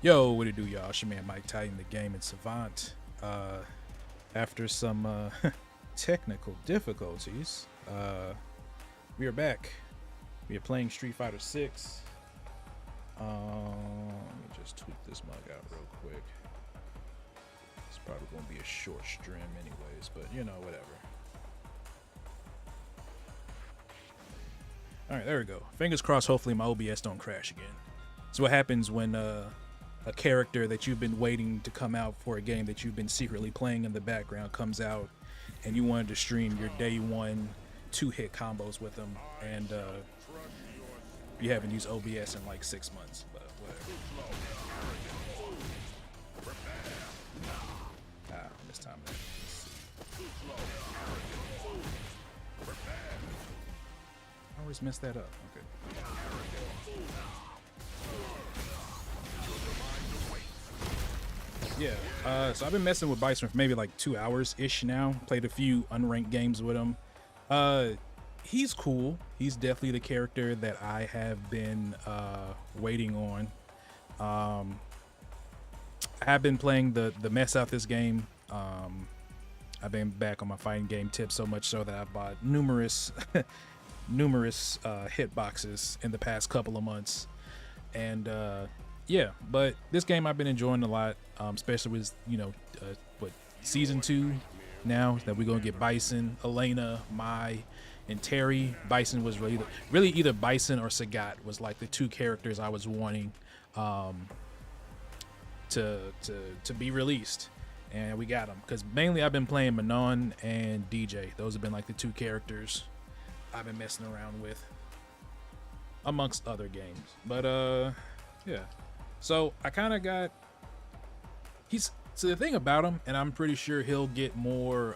Yo, what it do, y'all? It's your man Mike Titan, the game and savant. After some technical difficulties, we are back. We are playing Street Fighter 6. Let me just tweak this mug out real quick. It's probably gonna be a short stream anyways, but you know, whatever. All right, there we go. Fingers crossed. Hopefully, my OBS don't crash again. So what happens when a character that you've been waiting to come out for a game that you've been secretly playing in the background comes out, and you wanted to stream your day one two-hit combos with them, and you haven't used OBS in like 6 months, but whatever. This time. I always mess that up. Okay. Yeah, so I've been messing with Bison for maybe like 2 hours ish now. Played a few unranked games with him. He's cool. He's definitely the character that I have been waiting on. I have been playing the mess out this game. I've been back on my fighting game tips so much so that I've bought numerous hitboxes in the past couple of months, and yeah, but this game I've been enjoying a lot, especially with what season 2 now that we're gonna get Bison, Elena, Mai, and Terry. Bison was really either Bison or Sagat was like the two characters I was wanting to be released, and we got them because mainly I've been playing Manon and DJ. Those have been like the two characters I've been messing around with, amongst other games. But yeah. So I kind of got so the thing about him, and I'm pretty sure he'll get more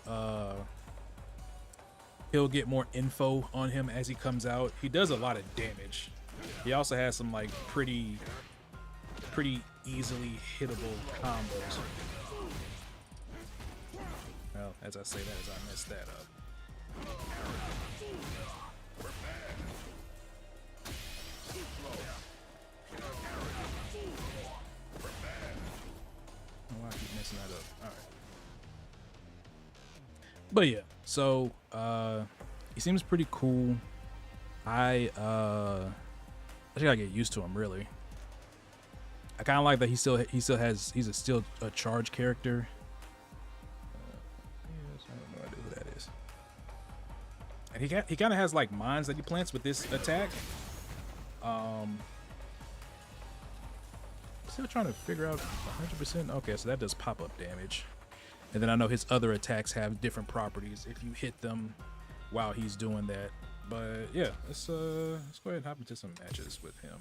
info on him as he comes out. He does a lot of damage. He also has some like pretty easily hittable combos. Well, as I say that, as I messed that up. Why I keep messing that up. All right. But yeah, so he seems pretty cool. I just gotta get used to him, really. I kind of like that he's still a charge character. Yes, I have no idea who that is. And he kind of has like mines that he plants with this attack. Still trying to figure out 100%. Okay, so that does pop-up damage. And then I know his other attacks have different properties if you hit them while he's doing that. But yeah, let's go ahead and hop into some matches with him.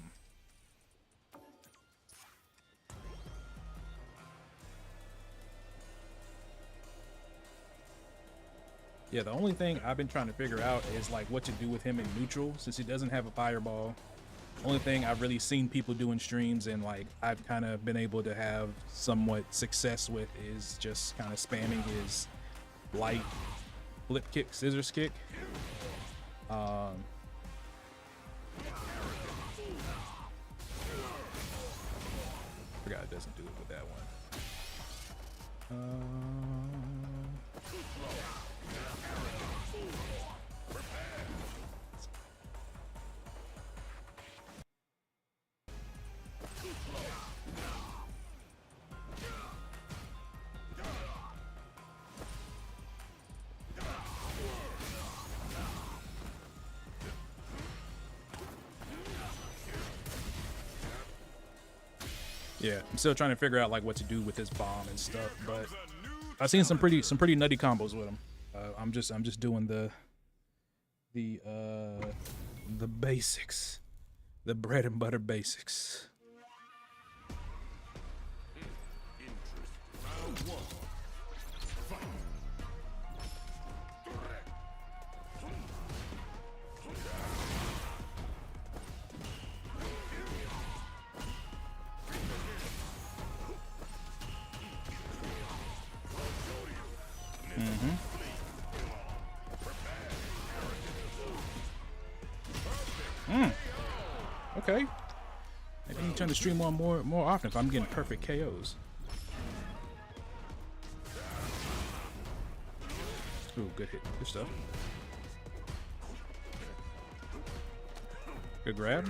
Yeah, the only thing I've been trying to figure out is like what to do with him in neutral, since he doesn't have a fireball. Only thing I've really seen people do in streams and like I've kind of been able to have somewhat success with is just kind of spamming his light flip kick, scissors kick. Forgot it doesn't do it with that one. Yeah, I'm still trying to figure out like what to do with his bomb and stuff, but I've seen some pretty nutty combos with him. I'm just doing the basics, the bread and butter basics. Okay. Maybe I need to turn the stream on more often if I'm getting perfect KOs. Ooh, good hit. Good stuff. Good grab.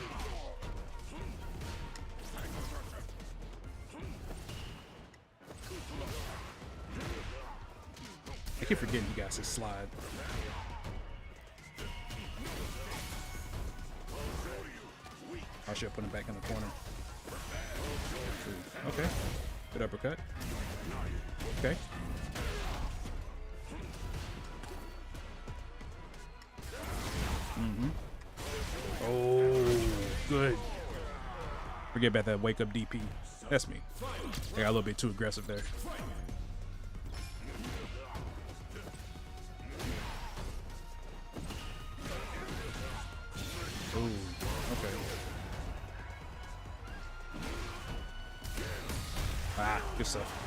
I keep forgetting he got his slide. I should put him back in the corner. Ooh, okay. Good uppercut. Okay. Oh, good. Forget about that wake up DP. That's me. I got a little bit too aggressive there. Ooh, okay. Ah, good stuff.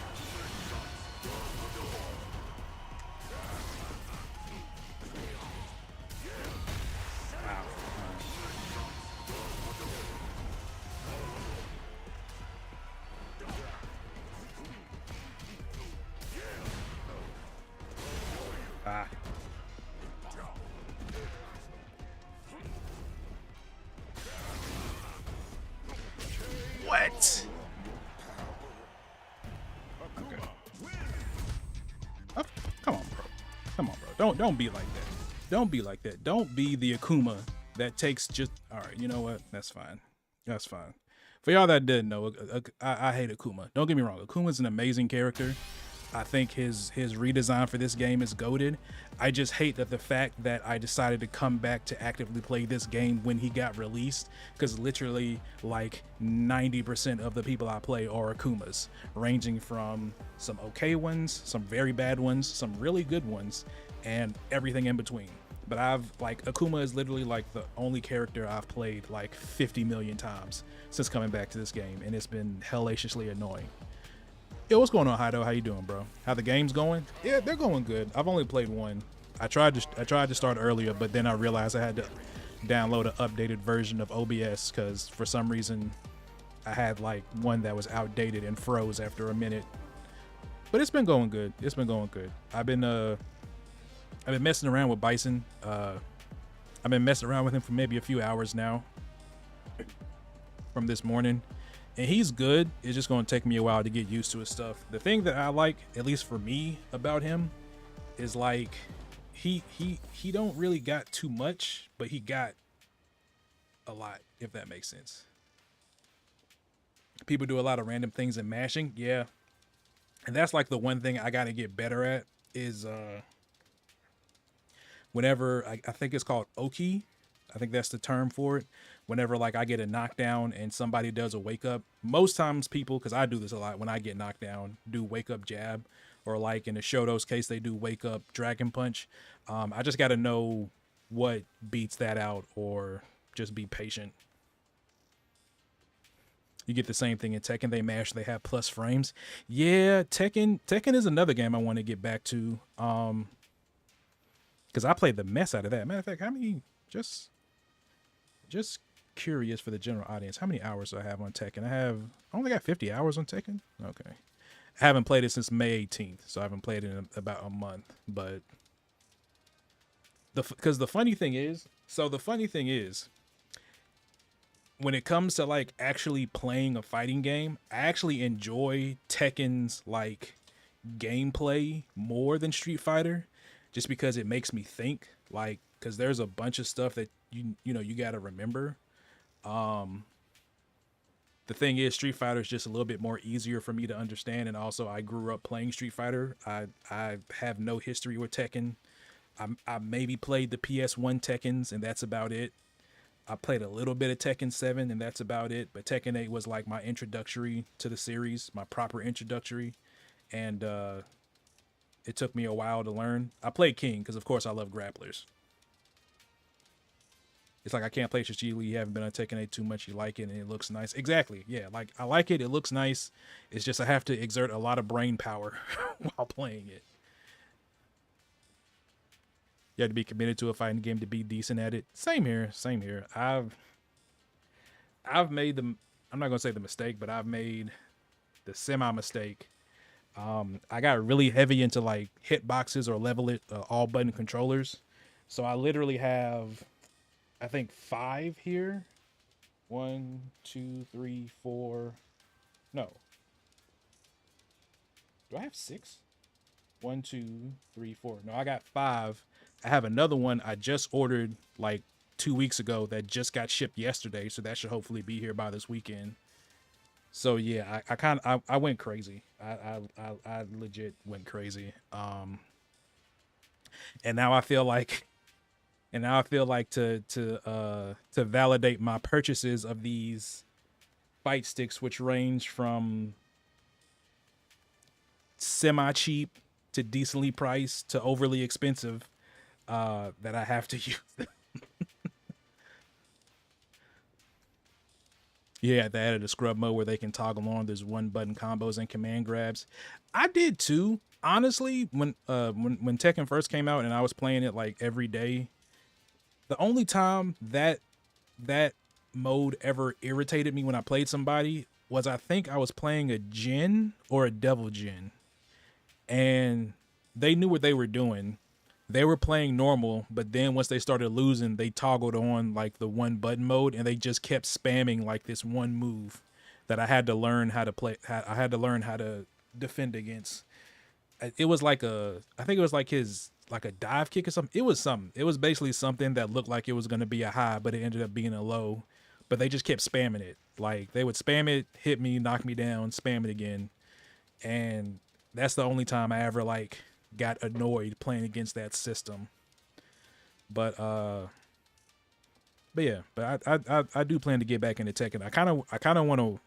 Ah. What? Okay. Oh, come on, bro. Come on, bro. Don't be like that. Don't be like that. Don't be the Akuma that takes just. All right. You know what? That's fine. That's fine. For y'all that didn't know, I hate Akuma. Don't get me wrong. Akuma's an amazing character. I think his redesign for this game is goated. I just hate that the fact that I decided to come back to actively play this game when he got released, because literally like 90% of the people I play are Akumas, ranging from some okay ones, some very bad ones, some really good ones, and everything in between. But Akuma is literally like the only character I've played like 50 million times since coming back to this game, and it's been hellaciously annoying. Yo, what's going on, Hido? How you doing, bro? How the game's going? Yeah, they're going good. I've only played one. I tried to start earlier, but then I realized I had to download an updated version of OBS because for some reason I had like one that was outdated and froze after a minute. But it's been going good. It's been going good. I've been messing around with Bison. I've been messing around with him for maybe a few hours now from this morning. And he's good. It's just going to take me a while to get used to his stuff. The thing that I like, at least for me, about him is like he don't really got too much, but he got a lot, if that makes sense. People do a lot of random things in mashing, yeah. And that's like the one thing I got to get better at is whenever I think it's called Oki. I think that's the term for it. Whenever like I get a knockdown and somebody does a wake up, most times people, because I do this a lot when I get knocked down, do wake up jab, or like in the Shoto's case, they do wake up dragon punch. I just got to know what beats that out, or just be patient. You get the same thing in Tekken. They mash, they have plus frames. Yeah, Tekken is another game I want to get back to. Because I played the mess out of that. Matter of fact, how many, just curious for the general audience, how many hours do I have on Tekken? I only got 50 hours on Tekken. Okay. I haven't played it since May 18th, so I haven't played it in about a month. But because the funny thing is, when it comes to like actually playing a fighting game, I actually enjoy Tekken's like gameplay more than Street Fighter, just because it makes me think, like, because there's a bunch of stuff that you got to remember. The thing is, Street Fighter is just a little bit more easier for me to understand, and also I grew up playing Street Fighter. I have no history with Tekken. I maybe played the PS1 Tekkens, and that's about it. I played a little bit of Tekken 7, and that's about it. But Tekken 8 was like my introductory to the series, my proper introductory, and it took me a while to learn. I played King because, of course, I love grapplers. It's like I can't play Shishili. You haven't been on Tekken 8 too much. You like it, and it looks nice. Exactly. Yeah, like I like it. It looks nice. It's just I have to exert a lot of brain power while playing it. You have to be committed to a fighting game to be decent at it. Same here. Same here. I've made them. I'm not gonna say the mistake, but I've made the semi mistake. I got really heavy into like hitboxes or level it all button controllers, so I literally have, I think, 5 here. One, two, three, four. No, do I have 6? One, two, three, four. No, I got 5. I have another one I just ordered like 2 weeks ago that just got shipped yesterday, so that should hopefully be here by this weekend. So yeah, I went crazy. I legit went crazy. And now I feel like to validate my purchases of these fight sticks, which range from semi cheap to decently priced to overly expensive, that I have to use them. Yeah, they added a scrub mode where they can toggle on. There's one button combos and command grabs. I did too, honestly. When Tekken first came out and I was playing it like every day, the only time that mode ever irritated me when I played somebody was, I think I was playing a Jin or a Devil Jin, and they knew what they were doing. They were playing normal, but then once they started losing, they toggled on like the one button mode, and they just kept spamming like this one move that I had to learn how to play. I had to learn how to defend against. It was like I think it was like his, like a dive kick or something. It was something. It was basically something that looked like it was going to be a high, but it ended up being a low. But they just kept spamming it. Like they would spam it, hit me, knock me down, spam it again, and that's the only time I ever like got annoyed playing against that system. But yeah, but I do plan to get back into Tekken. I kind of want to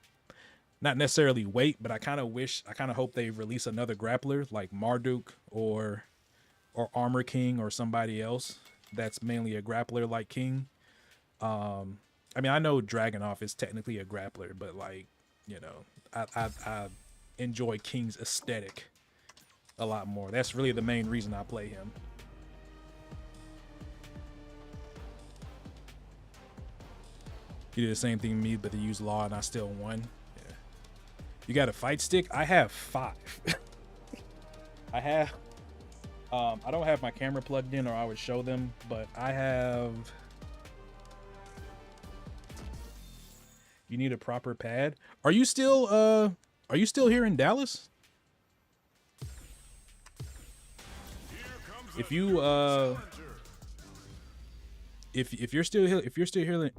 not necessarily wait, but I kind of hope they release another grappler like Marduk or Armor King or somebody else that's mainly a grappler like King. I mean, I know Dragunov is technically a grappler, but like, you know, I enjoy King's aesthetic a lot more. That's really the main reason I play him. He did the same thing to me, but they used law and I still won. Yeah. You got a fight stick? I have 5. I have I don't have my camera plugged in or I would show them, but I have. You need a proper pad. Are you still here in Dallas? If you if you're still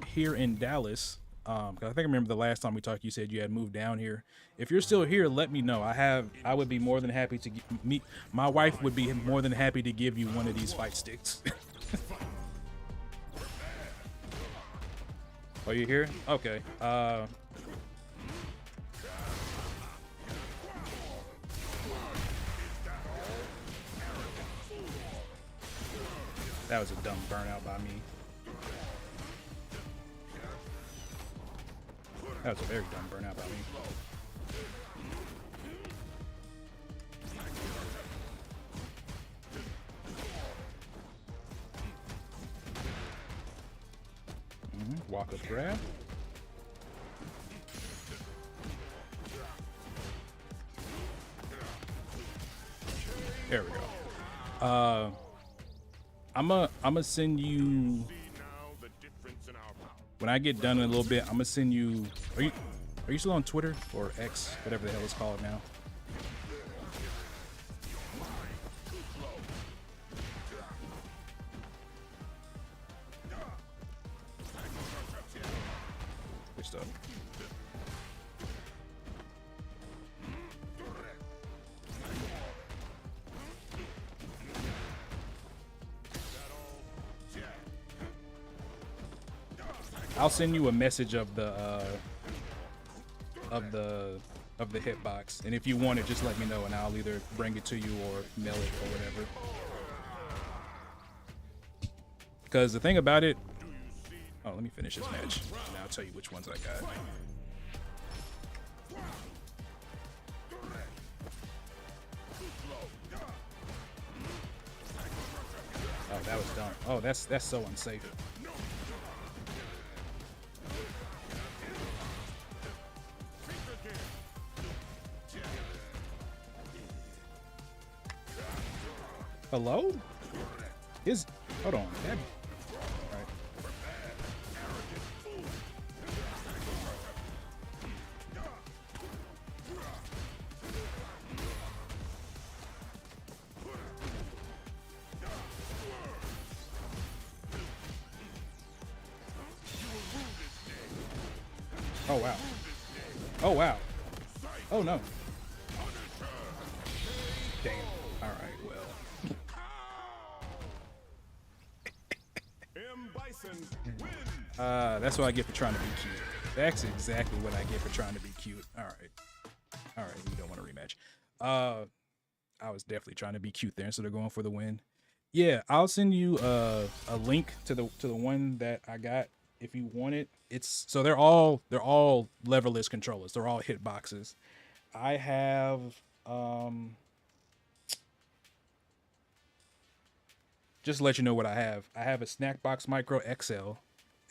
here in Dallas, 'cause I think I remember the last time we talked, you said you had moved down here. If you're still here, let me know. I would be more than happy to meet. My wife would be more than happy to give you one of these fight sticks. Oh, you here? Okay. That was a dumb burnout by me. That was a very dumb burnout by me. Walk up grab. There we go. I'ma send you, when I get done in a little bit, I'm gonna send you. Are you still on Twitter or X, whatever the hell it's called now? Good stuff. I'll send you a message of the hitbox, and if you want it, just let me know, and I'll either bring it to you or mail it or whatever. Because the thing about it, oh, let me finish this match, and I'll tell you which ones I got. Oh, that was dumb. Oh, that's so unsafe. Hello? His hold on. That, all right. Oh wow. Oh wow. Oh no. Damn. All right. Well. Bison win. That's what I get for trying to be cute. That's exactly what I get for trying to be cute. All right. All right. We don't want a rematch. I was definitely trying to be cute there instead of going for the win. Yeah, I'll send you a link to the one that I got if you want it. It's so they're all leverless controllers. They're all hitboxes. I have just to let you know what I have. I have a Snackbox Micro XL.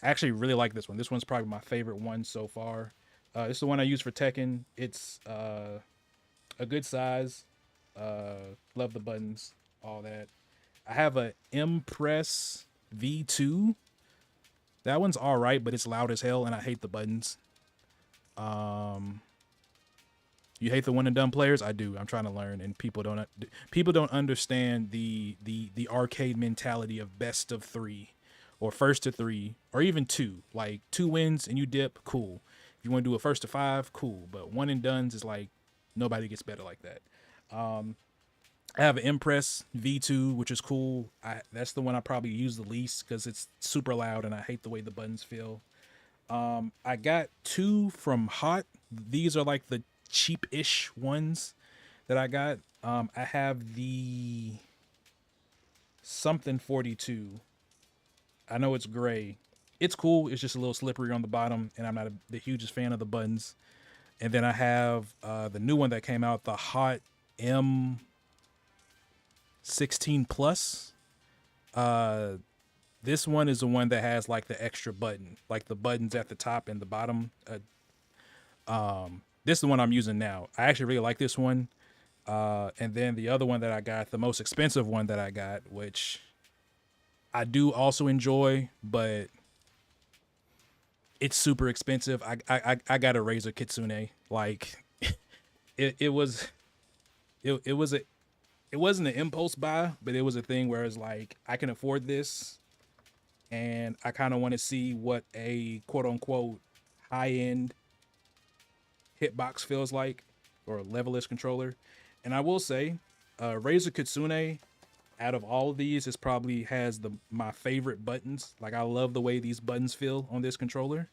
I actually really like this one. This one's probably my favorite one so far. It's the one I use for Tekken. It's a good size. Love the buttons, all that. I have a Impress V2. That one's all right, but it's loud as hell, and I hate the buttons. Um, you hate the one and done players? I do. I'm trying to learn, and people don't understand the arcade mentality of best of three, or first to three, or even two. Like 2 wins and you dip, cool. If you want to do a first to 5, cool. But one and done's is like nobody gets better like that. I have an Impress V2, which is cool. That's the one I probably use the least because it's super loud and I hate the way the buttons feel. I got 2 from Hot. These are like the cheap-ish ones that I got. I have the something 42. I know it's gray. It's cool. It's just a little slippery on the bottom, and I'm not the hugest fan of the buttons. And then I have the new one that came out, the Hot M16 Plus. This one is the one that has like the extra button, like the buttons at the top and the bottom. This is the one I'm using now. I actually really like this one. And then the other one that I got, the most expensive one that I got, which I do also enjoy, but it's super expensive. I got a Razer Kitsune. Like it was it was a it wasn't an impulse buy, but it was a thing where it's like I can afford this, and I kind of want to see what a quote unquote high end hitbox feels like, or a levelist controller. And I will say, Razer Kitsune, out of all of these, is probably has my favorite buttons. Like I love the way these buttons feel on this controller.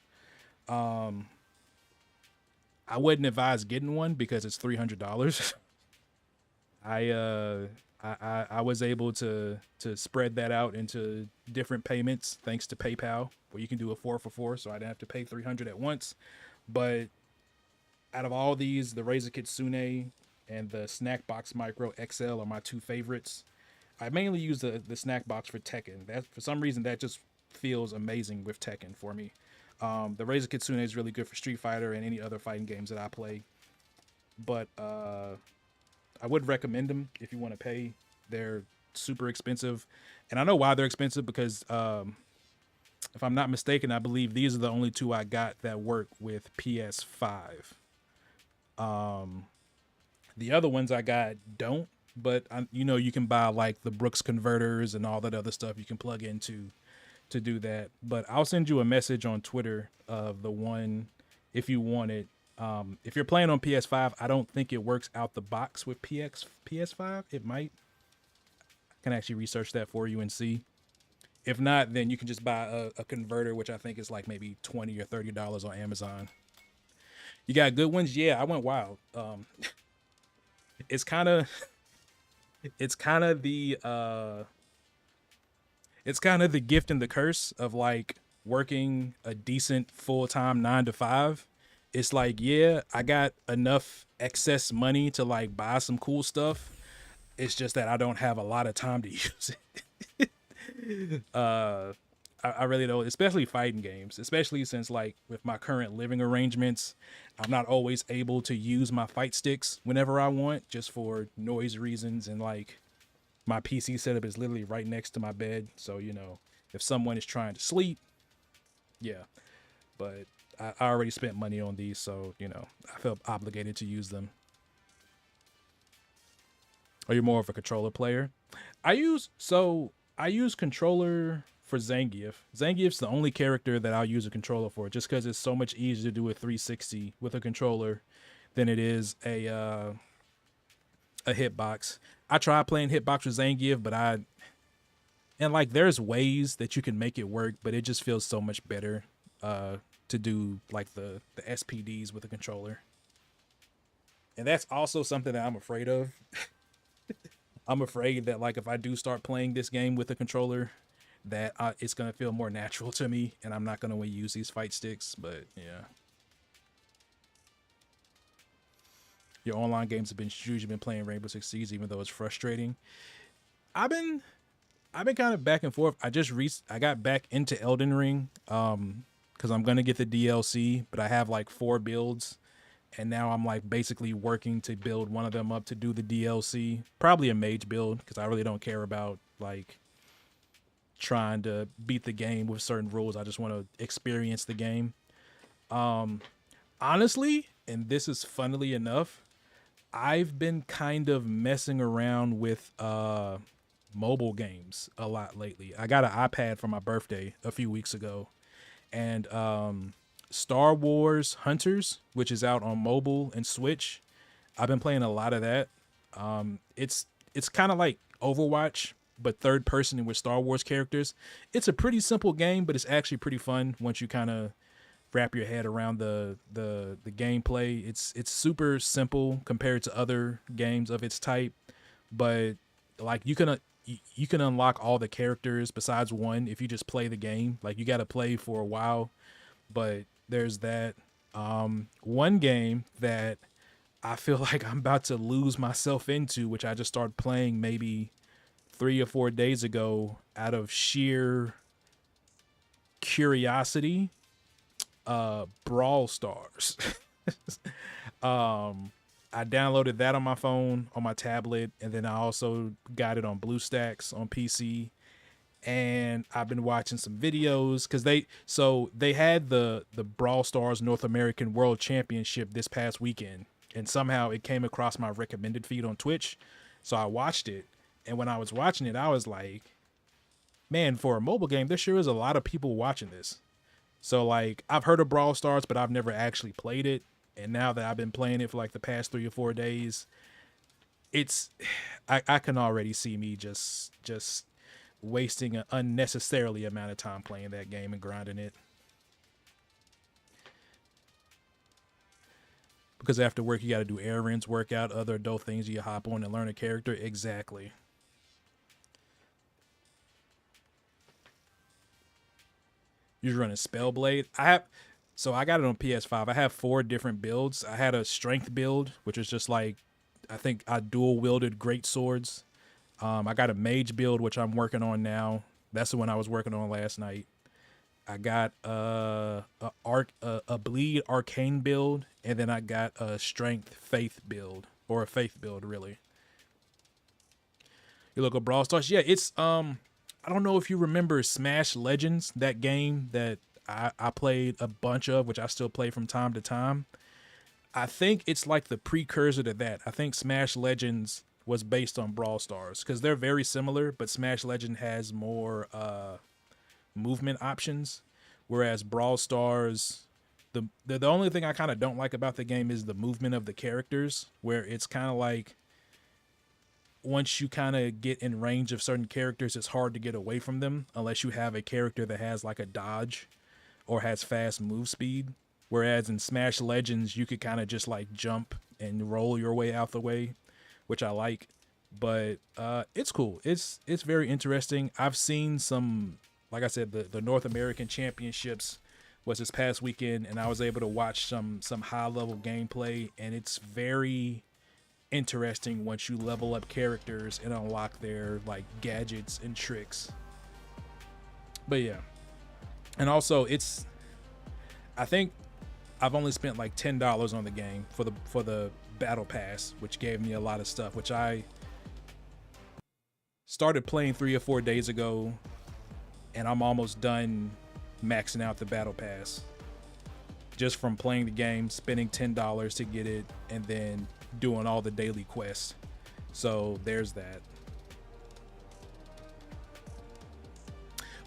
I wouldn't advise getting one because it's $300. I was able to spread that out into different payments thanks to PayPal, where you can do a 4 for 4, so I didn't have to pay $300 at once. But out of all these, the Razer Kitsune and the Snackbox Micro XL are my 2 favorites. I mainly use the Snackbox for Tekken. That for some reason that just feels amazing with Tekken for me. The Razer Kitsune is really good for Street Fighter and any other fighting games that I play. But I would recommend them if you want to pay. They're super expensive, and I know why they're expensive because if I'm not mistaken, I believe these are the only 2 I got that work with PS5. The other ones I got don't, but you can buy like the Brooks converters and all that other stuff you can plug into to do that. But I'll send you a message on Twitter of the one if you want it. If you're playing on PS5, I don't think it works out the box with PS5. It might. I can actually research that for you and see. If not, then you can just buy a converter, which I think is like maybe $20 or $30 on Amazon. You got good ones? Yeah, I went wild. It's kind of the gift and the curse of like working a decent full-time 9 to 5. It's like, yeah, I got enough excess money to like buy some cool stuff. It's just that I don't have a lot of time to use it. I really don't, especially fighting games, especially since like with my current living arrangements, I'm not always able to use my fight sticks whenever I want, just for noise reasons and like My PC setup is literally right next to my bed, so you know, if someone is trying to sleep, yeah. But I already spent money on these, so you know, I felt obligated to use them. Are you more of a controller player? I use controller for Zangief. Zangief's the only character that I'll use a controller for, just because it's so much easier to do a 360 with a controller than it is a hitbox. I tried playing hitbox with Zangief, but like there's ways that you can make it work, but it just feels so much better to do like the SPDs with a controller. And that's also something that I'm afraid of. I'm afraid that like if I do start playing this game with a controller, that it's gonna feel more natural to me, and I'm not gonna use these fight sticks. But yeah, your online games have been usually been playing Rainbow Six Siege, even though it's frustrating. I've been kind of back and forth. I got back into Elden Ring because I'm gonna get the DLC, but I have like 4 builds, and now I'm like basically working to build one of them up to do the DLC. Probably a mage build because I really don't care about like trying to beat the game with certain rules. I just want to experience the game. Honestly, and this is funnily enough, I've been kind of messing around with mobile games a lot lately. I got an iPad for my birthday a few weeks ago, and Star Wars Hunters, which is out on mobile and Switch, I've been playing a lot of that. It's kind of like Overwatch, but third person with Star Wars characters. It's a pretty simple game, but it's actually pretty fun once you kind of wrap your head around the gameplay. It's super simple compared to other games of its type, but like you can unlock all the characters besides one if you just play the game. Like you got to play for a while, but there's that. One game that I feel like I'm about to lose myself into, which I just started playing maybe 3 or 4 days ago out of sheer curiosity, Brawl Stars. I downloaded that on my phone, on my tablet, and then I also got it on BlueStacks on PC. And I've been watching some videos because they had the Brawl Stars North American World Championship this past weekend, and somehow it came across my recommended feed on Twitch, so I watched it. And when I was watching it, I was like, man, for a mobile game, there sure is a lot of people watching this. So like I've heard of Brawl Stars, but I've never actually played it. And now that I've been playing it for like the past 3 or 4 days, it's I can already see me just wasting an unnecessarily amount of time playing that game and grinding it. Because after work you got to do errands, work out, other adult things, you hop on and learn a character. Exactly. You're running Spellblade. I got it on PS5. I have 4 different builds. I had a strength build, which is just like, I think I dual wielded great swords. I got a mage build, which I'm working on now. That's the one I was working on last night. I got a bleed arcane build, and then I got a strength faith build, or a faith build really. You look at Brawl Stars. Yeah, it's I don't know if you remember Smash Legends, that game that I played a bunch of, which I still play from time to time. I think it's like the precursor to that. I think Smash Legends was based on Brawl Stars because they're very similar, but Smash Legend has more movement options, whereas Brawl Stars, the only thing I kind of don't like about the game is the movement of the characters, where it's kind of like once you kind of get in range of certain characters, it's hard to get away from them unless you have a character that has like a dodge or has fast move speed. Whereas in Smash Legends, you could kind of just like jump and roll your way out the way, which I like. But it's cool. It's very interesting. I've seen some, like I said, the North American Championships was this past weekend, and I was able to watch some high level gameplay, and it's very interesting once you level up characters and unlock their like gadgets and tricks. But yeah, and also I think I've only spent like $10 on the game for the battle pass, which gave me a lot of stuff, which I Started playing 3 or 4 days ago, and I'm almost done maxing out the battle pass. Just from playing the game, spending $10 to get it, and then doing all the daily quests. So there's that.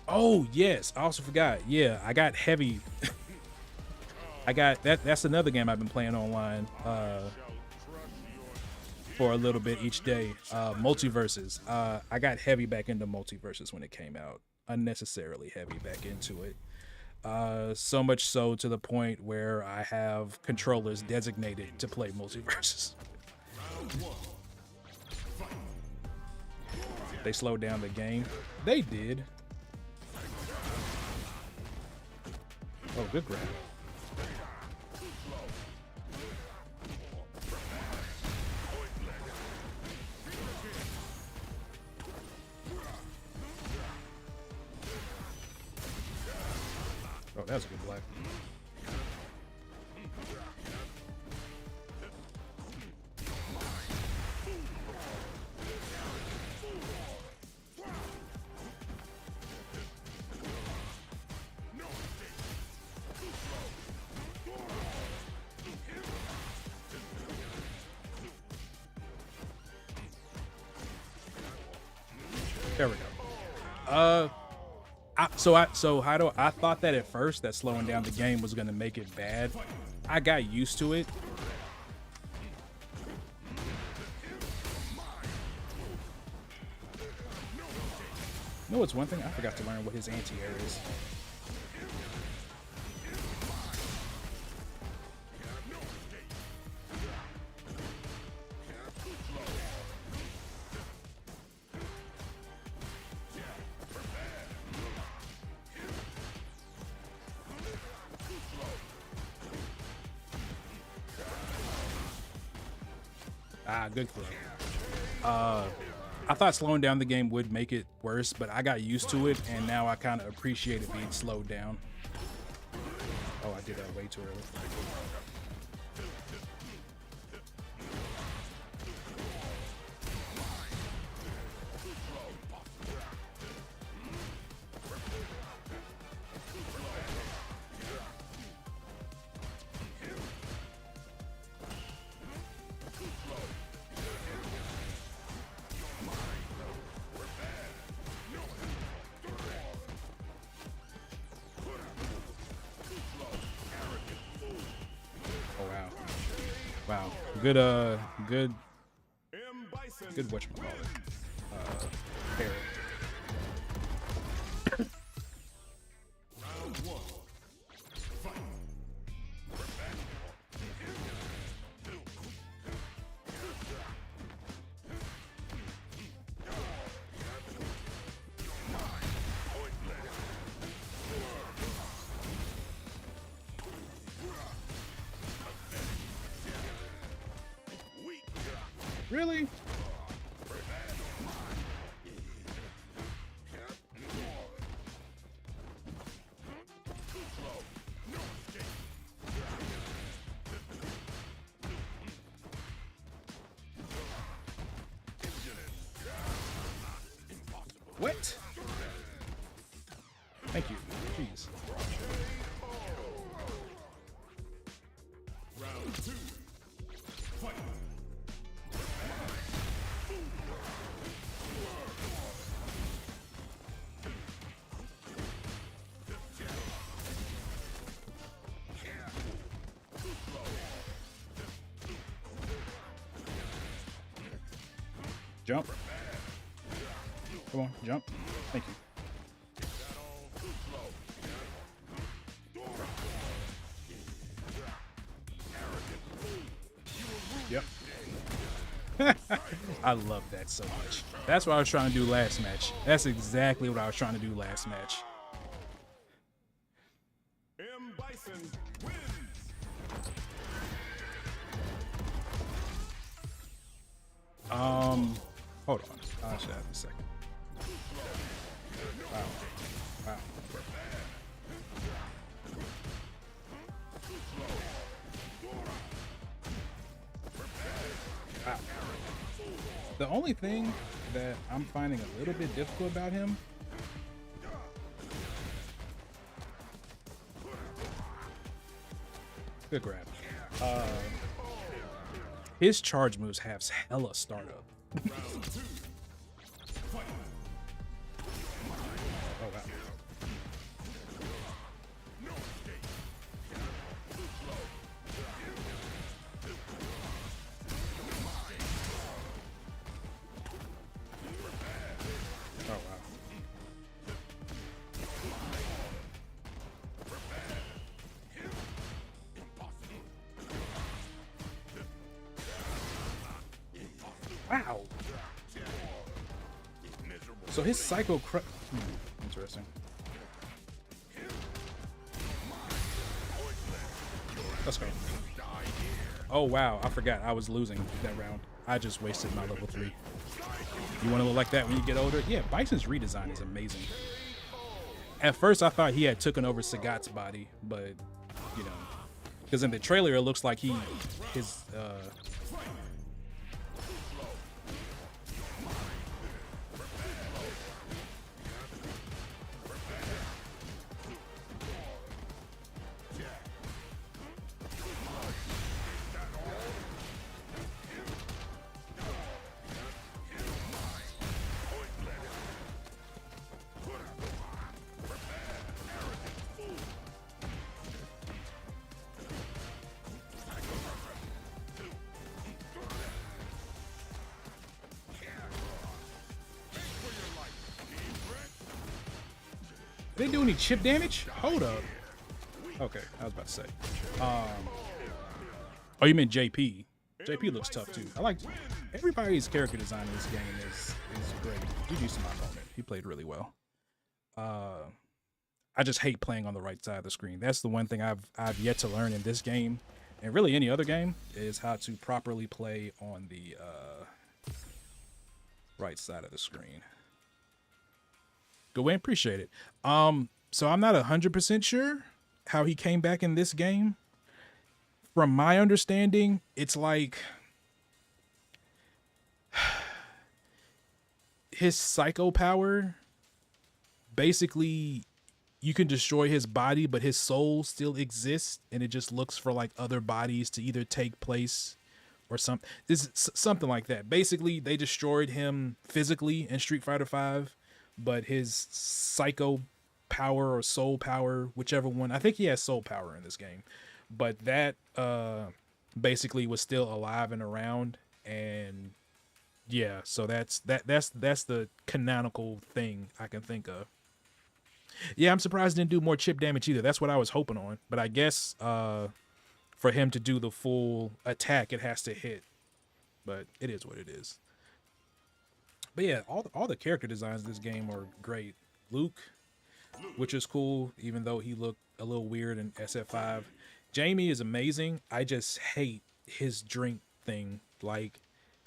Oh yes, I also forgot. Yeah, I got heavy. I got that. That's another game I've been playing online for a little bit each day. Multiverses. I got heavy back into Multiverses when it came out. Unnecessarily heavy back into it. So much so to the point where I have controllers designated to play Multiverses. They slowed down the game. They did. Oh, good grab. Oh, that's a good block. There we go. I thought that at first that slowing down the game was gonna make it bad. I got used to it. You know what's one thing? I forgot to learn what his anti-air is. Good throw. I thought slowing down the game would make it worse, but I got used to it, and now I kind of appreciate it being slowed down. Oh, I did that way too early. Wow, good whatchamacallit, pair. Really? What? Thank you. Jeez. Round 2. Fight. Jump. Come on, jump. Thank you. Yep. I love that so much. That's what I was trying to do last match. That's exactly what I was trying to do last match. Bison wins. Hold on. I should have a second. Wow. Wow. Wow. The only thing that I'm finding a little bit difficult about him. Good grab. His charge moves have hella startup. Oh wow. Oh wow. Wow. So his psycho interesting. Let's go. Oh wow, I forgot I was losing that round. I just wasted my level 3. You want to look like that when you get older? Yeah, Bison's redesign is amazing. At first I thought he had taken over Sagat's body, but you know, because in the trailer it looks like his they do any chip damage? Hold up. Okay, I was about to say. Oh, you meant JP. JP looks tough too. I like everybody's character design in this game is great. GG's to my opponent. He played really well. I just hate playing on the right side of the screen. That's the one thing I've yet to learn in this game, and really any other game, is how to properly play on the right side of the screen. Go away, appreciate it. So I'm not 100% sure how he came back in this game. From my understanding, it's like his psycho power, basically you can destroy his body, but his soul still exists, and it just looks for like other bodies to either take place or something like that. Basically, they destroyed him physically in Street Fighter V, but his psycho power or soul power, whichever one, I think he has soul power in this game, but that basically was still alive and around. And yeah, so that's the canonical thing I can think of. Yeah, I'm surprised it didn't do more chip damage either. That's what I was hoping on, but I guess for him to do the full attack, it has to hit, but it is what it is. But yeah, all the character designs in this game are great. Luke, which is cool, even though he looked a little weird in SF5. Jamie is amazing. I just hate his drink thing. Like,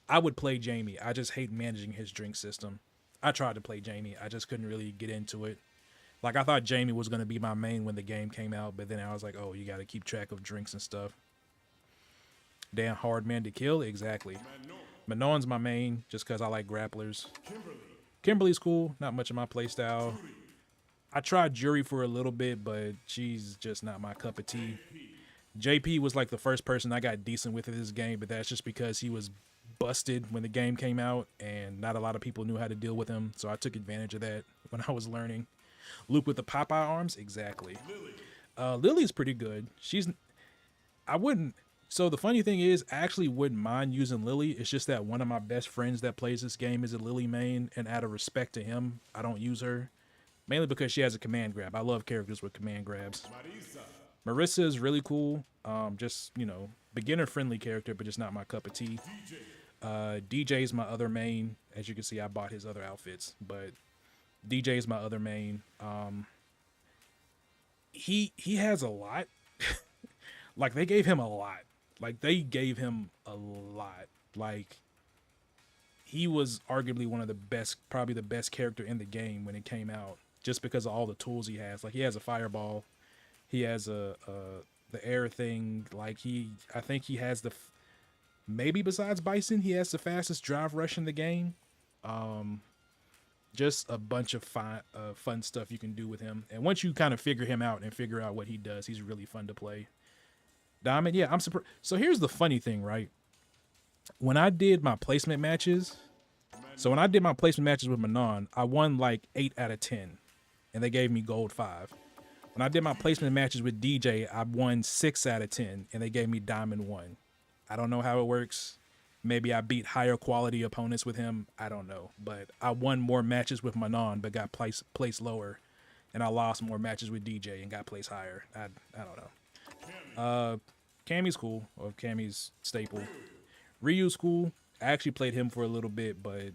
I would play Jamie. I just hate managing his drink system. I tried to play Jamie. I just couldn't really get into it. Like, I thought Jamie was going to be my main when the game came out, but then I was like, oh, you got to keep track of drinks and stuff. Damn hard man to kill? Exactly. Manon's my main, just because I like grapplers. Kimberly's cool. Not much of my playstyle. I tried Jury for a little bit, but she's just not my cup of tea. JP was like the first person I got decent with in this game, but that's just because he was busted when the game came out, and not a lot of people knew how to deal with him, so I took advantage of that when I was learning. Luke with the Popeye arms? Exactly. Lily's pretty good. So the funny thing is, I actually wouldn't mind using Lily. It's just that one of my best friends that plays this game is a Lily main, and out of respect to him, I don't use her. Mainly because she has a command grab. I love characters with command grabs. Marissa is really cool. Just, you know, beginner-friendly character, but just not my cup of tea. DJ's my other main. As you can see, I bought his other outfits, but DJ's my other main. He has a lot. Like, they gave him a lot. Like, he was arguably one of the best, probably the best character in the game when it came out, just because of all the tools he has. Like, he has a fireball, he has the air thing. Like, I think he has maybe besides Bison, he has the fastest drive rush in the game. Just a bunch of fun stuff you can do with him. And once you kind of figure him out and figure out what he does, he's really fun to play. Diamond, yeah, I'm surprised. So here's the funny thing, right? When I did my placement matches, with Manon, I won like 8 out of 10, and they gave me gold 5. When I did my placement matches with DJ, I won 6 out of 10, and they gave me diamond 1. I don't know how it works. Maybe I beat higher quality opponents with him. I don't know. But I won more matches with Manon, but got placed lower. And I lost more matches with DJ and got placed higher. I don't know. Cammy's cool, or Cammy's staple. Ryu's cool. I actually played him for a little bit, but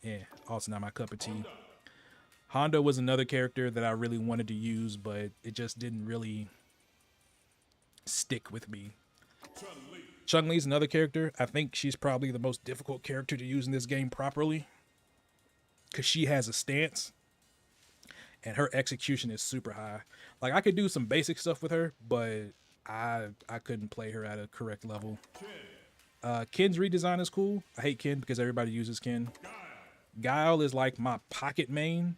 yeah, also not my cup of tea. Honda was another character that I really wanted to use, but it just didn't really stick with me. Chun-Li's another character. I think she's probably the most difficult character to use in this game properly, because she has a stance and her execution is super high. Like, I could do some basic stuff with her, but I couldn't play her at a correct level. Ken's redesign is cool. I hate Ken because everybody uses Ken. Guile is like my pocket main,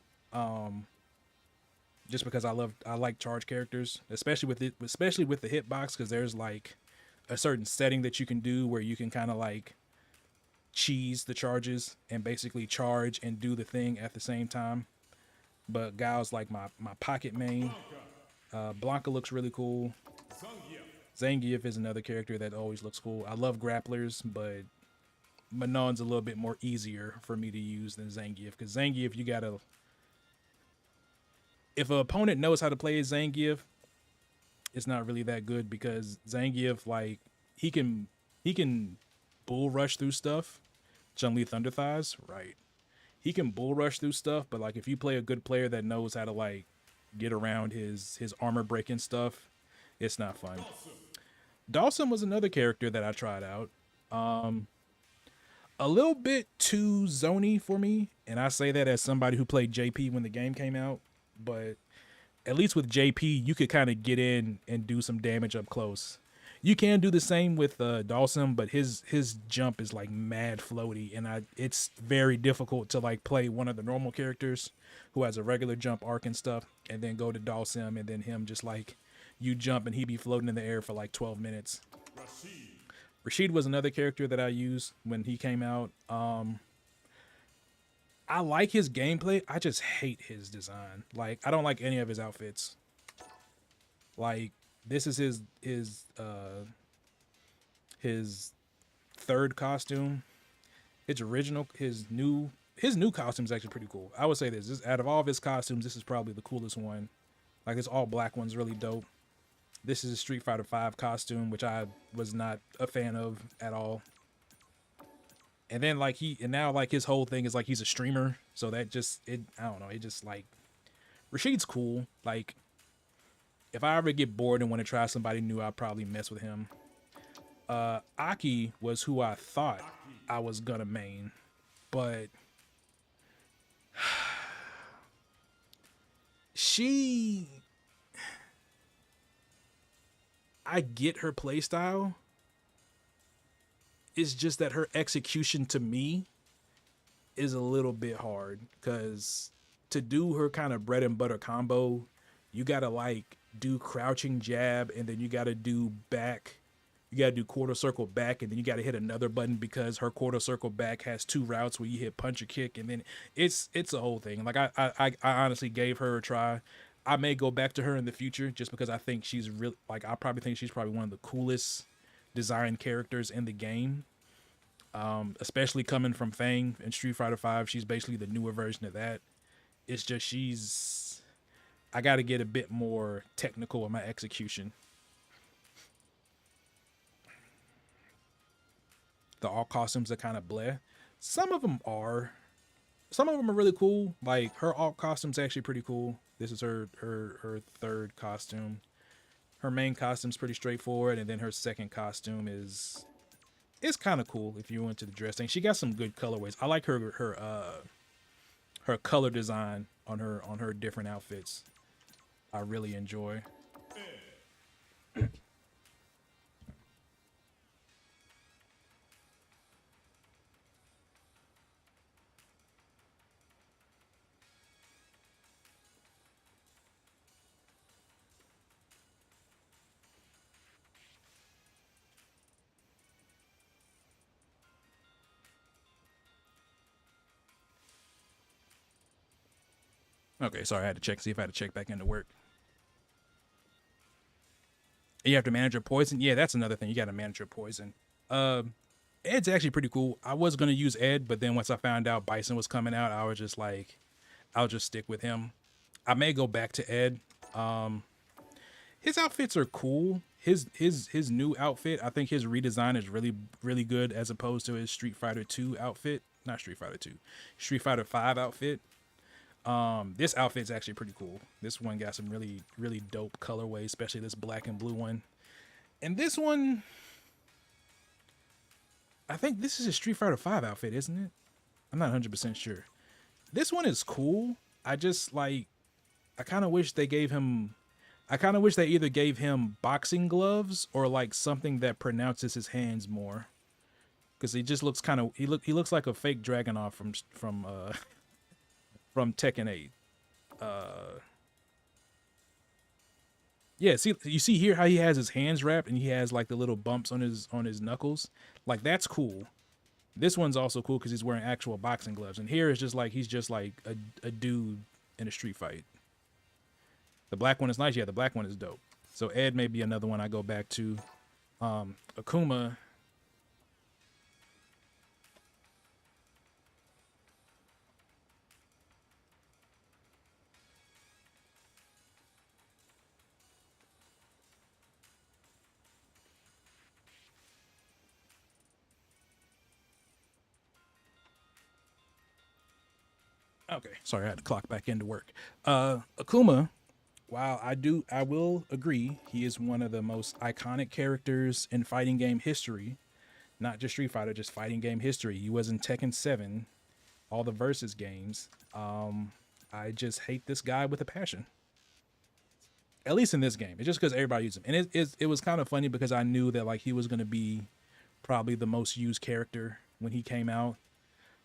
just because I like charge characters, especially with the hitbox, because there's like a certain setting that you can do where you can kind of like cheese the charges and basically charge and do the thing at the same time. But Guile's like my pocket main. Blanca looks really cool. Zangief is another character that always looks cool. I love grapplers, but Manon's a little bit more easier for me to use than Zangief, because Zangief, you gotta... If an opponent knows how to play Zangief, it's not really that good, because Zangief, like, he can bull rush through stuff. Chun-Li Thunder Thighs, right. He can bull rush through stuff, but like if you play a good player that knows how to like get around his armor breaking stuff, it's not fun. Dawson was another character that I tried out. A little bit too zony for me, and I say that as somebody who played JP when the game came out, but at least with JP, you could kind of get in and do some damage up close. You can do the same with Dawson, but his jump is like mad floaty, and it's very difficult to like play one of the normal characters who has a regular jump arc and stuff, and then go to Dawson, and then him just like you jump and he be floating in the air for like 12 minutes. Rashid was another character that I used when he came out. I like his gameplay. I just hate his design. Like, I don't like any of his outfits. Like, this is his third costume. His new costume is actually pretty cool. I would say this out of all of his costumes, this is probably the coolest one. Like, this all black one's really dope. This is a Street Fighter V costume, which I was not a fan of at all. And then now his whole thing is like he's a streamer, so that I don't know, it just like Rashid's cool. Like, if I ever get bored and want to try somebody new, I'll probably mess with him. Aki was who I thought I was gonna main, but I get her playstyle. It's just that her execution to me is a little bit hard, because to do her kind of bread and butter combo, you gotta like do crouching jab, and then you gotta do back. You gotta do quarter circle back, and then you gotta hit another button, because her quarter circle back has 2 routes where you hit punch or kick, and then it's a whole thing. Like, I honestly gave her a try. I may go back to her in the future, just because I think she's really, like, I probably think she's probably one of the coolest design characters in the game. Especially coming from Fang and Street Fighter V, she's basically the newer version of that. It's just I got to get a bit more technical in my execution. All costumes are kind of bleh. Some of them are really cool. Like, her alt costume's actually pretty cool. This is her third costume. Her main costume's pretty straightforward, and then her second costume is kind of cool if you're into the dressing. She got some good colorways. I like her color design on her different outfits. I really enjoy. Okay, sorry, I had to check, see if I had to check back into work. You have to manage your poison. Yeah, that's another thing. You got to manage your poison. Ed's actually pretty cool. I was gonna use Ed, but then once I found out Bison was coming out, I was just like, I'll just stick with him. I may go back to Ed. His outfits are cool. His new outfit, I think his redesign is really good as opposed to his Street Fighter 2 outfit. Not Street Fighter 2, Street Fighter 5 outfit. This outfit's actually pretty cool. This one got some really dope colorways, especially this black and blue one. And this one, I think this is a Street Fighter 5 outfit, isn't it? I'm not 100% sure. This one is cool. I just like, I kind of wish they either gave him boxing gloves or like something that pronounces his hands more. Cause he just looks kind of, he looks like a fake Dragunov from Tekken 8. Yeah, see, you see here how he has his hands wrapped and he has like the little bumps on his knuckles. Like that's cool. This one's also cool because he's wearing actual boxing gloves. And here is just like he's just like a dude in a street fight. The black one is nice. Yeah, the black one is dope. So Ed may be another one I go back to. Akuma. Okay, sorry, I had to clock back into work. Akuma, while I will agree, he is one of the most iconic characters in fighting game history. Not just Street Fighter, just fighting game history. He was in Tekken 7, all the Versus games. I just hate this guy with a passion. At least in this game. It's just because everybody uses him. And it was kind of funny because I knew that like he was going to be probably the most used character when he came out.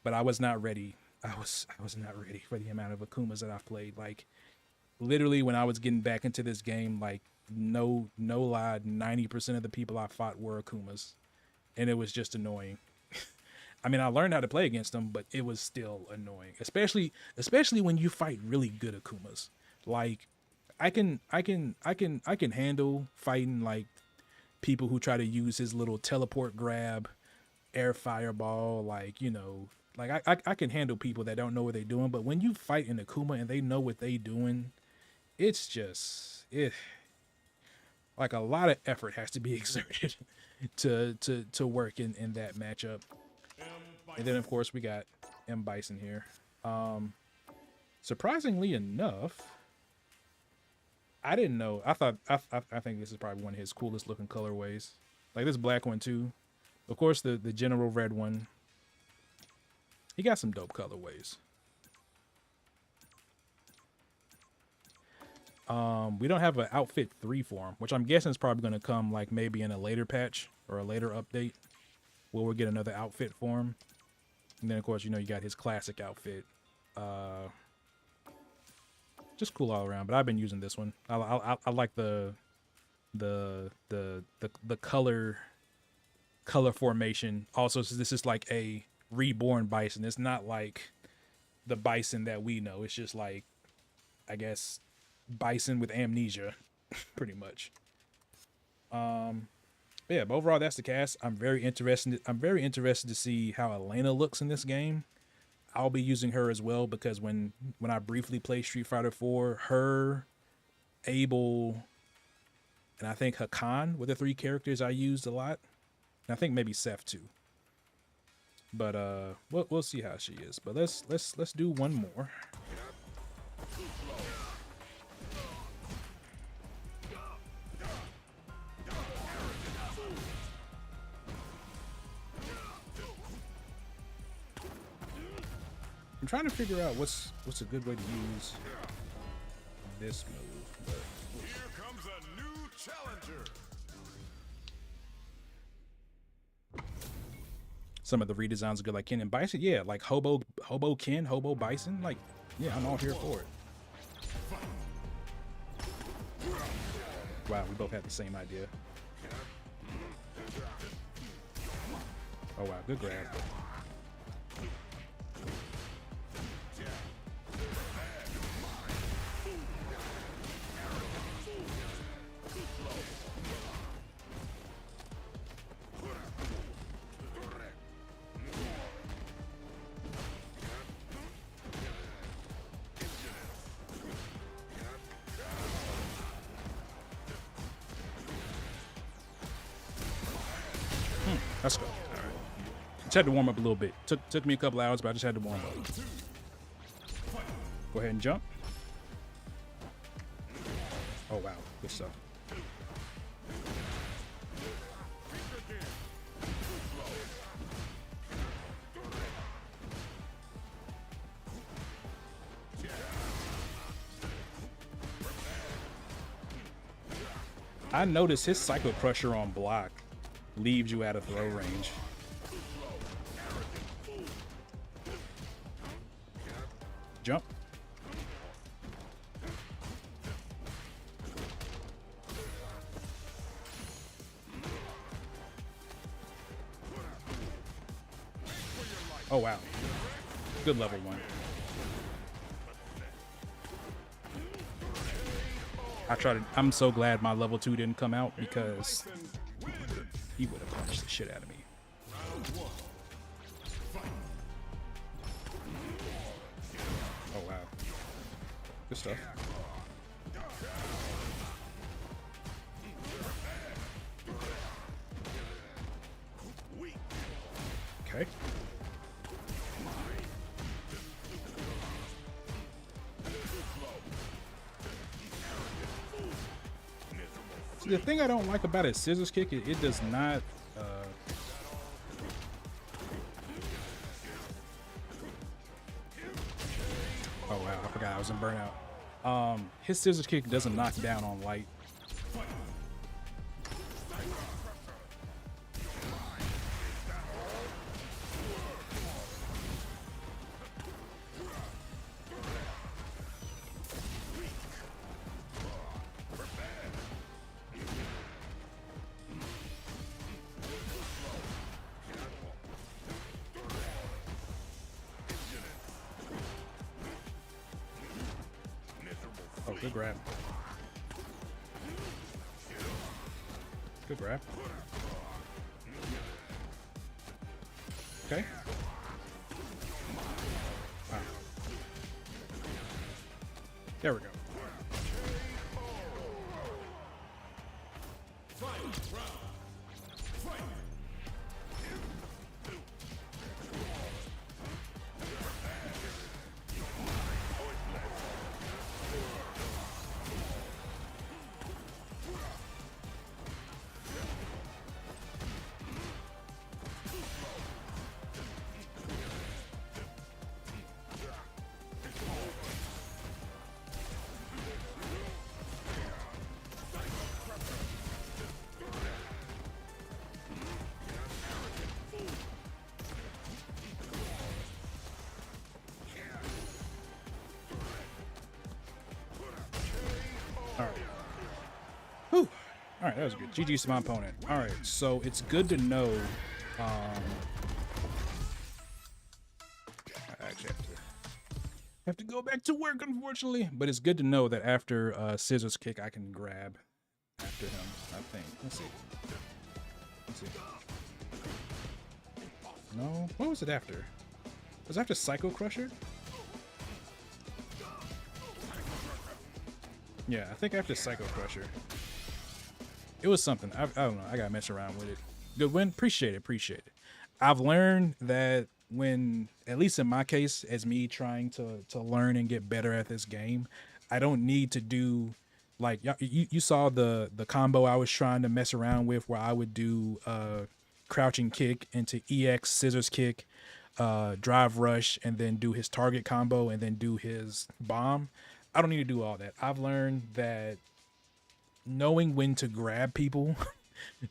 But I was not ready. I was not ready for the amount of Akumas that I've played. Like, literally, when I was getting back into this game, like, no lie, 90% of the people I fought were Akumas. And it was just annoying. I mean, I learned how to play against them, but it was still annoying. Especially when you fight really good Akumas. Like, I can handle fighting, like, people who try to use his little teleport grab, air fireball, like, you know... Like, I can handle people that don't know what they're doing, but when you fight in Akuma and they know what they're doing, it's just, like a lot of effort has to be exerted to work in that matchup. And then, of course, we got M. Bison here. Surprisingly enough, I didn't know. I think this is probably one of his coolest looking colorways. Like this black one, too. Of course, the general red one. He got some dope colorways. We don't have an outfit 3 for him, which I'm guessing is probably going to come like maybe in a later patch or a later update where we'll get another outfit for him. And then of course, you know, you got his classic outfit. Just cool all around, but I've been using this one. I like the color formation. Also, so this is like a reborn Bison. It's not like the Bison that we know. It's just like, I guess, Bison with amnesia, pretty much. Yeah, but overall, that's the cast. I'm very interested to see how Elena looks in this game. I'll be using her as well because when I briefly played Street Fighter 4, her, Abel, and I think Hakan were the 3 characters I used a lot. And I think maybe Seth too. But we'll see how she is. But let's do one more. I'm trying to figure out what's a good way to use this move. But Here comes a new challenger. some of the redesigns are good, like Ken and Bison. Yeah, like Hobo Ken, Hobo Bison. Like, yeah, I'm all here for it. Wow, we both had the same idea. Oh wow, good grab. Let's go. All right. Just had to warm up a little bit. Took me a couple hours, but I just had to warm up. Go ahead and jump. Oh wow, good stuff. I noticed his Psycho Crusher on block leaves you out of throw range. Jump. Oh wow. Good level 1. I'm so glad my level 2 didn't come out because he would have punched the shit out of me. Oh wow. Good stuff. Okay. See, the thing I don't like about his scissors kick, it does not. Oh wow, I forgot I was in burnout. His scissors kick doesn't knock down on light. Oh, good grab. Good grab. Okay. Wow. There we go. All right. Whew. All right, that was good. GG's to my opponent. All right, so it's good to know. I actually have to go back to work, unfortunately. But it's good to know that after scissors kick, I can grab after him. I think. Let's see. Let's see. No, what was it after? Was it after Psycho Crusher? Yeah, I think after Psycho Crusher. It was something. I don't know. I gotta mess around with it. Good win. Appreciate it. Appreciate it. I've learned that when, at least in my case, as me trying to learn and get better at this game, I don't need to do like you saw the combo I was trying to mess around with, where I would do crouching kick into EX scissors kick, drive rush, and then do his target combo and then do his bomb. I don't need to do all that. I've learned that knowing when to grab people,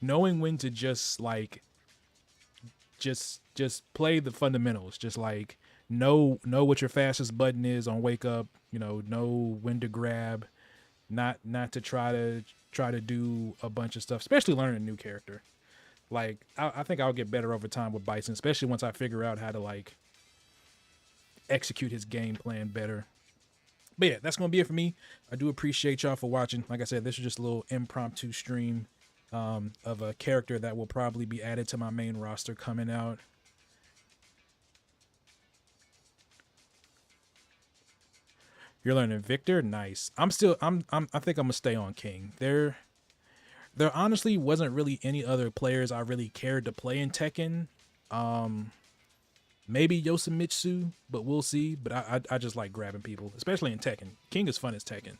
knowing when to just play the fundamentals, just like know what your fastest button is on wake up, know when to grab, not to try to do a bunch of stuff, especially learning a new character. Like I think I'll get better over time with Bison, especially once I figure out how to like execute his game plan better. But yeah, that's going to be it for me. I do appreciate y'all for watching. Like I said, this is just a little impromptu stream of a character that will probably be added to my main roster coming out. You're learning Victor? Nice. I think I'm going to stay on King. there honestly wasn't really any other players I really cared to play in Tekken. Maybe Yosimitsu, but we'll see. But I just like grabbing people, especially in Tekken. King is fun as Tekken.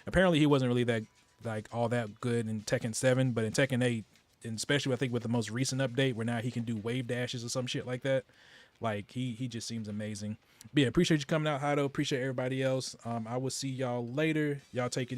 Apparently he wasn't really that like all that good in Tekken 7, but in Tekken 8, and especially I think with the most recent update where now he can do wave dashes or some shit like that. Like he just seems amazing. But yeah, appreciate you coming out, Hado. Appreciate everybody else. I will see y'all later. Y'all take it easy.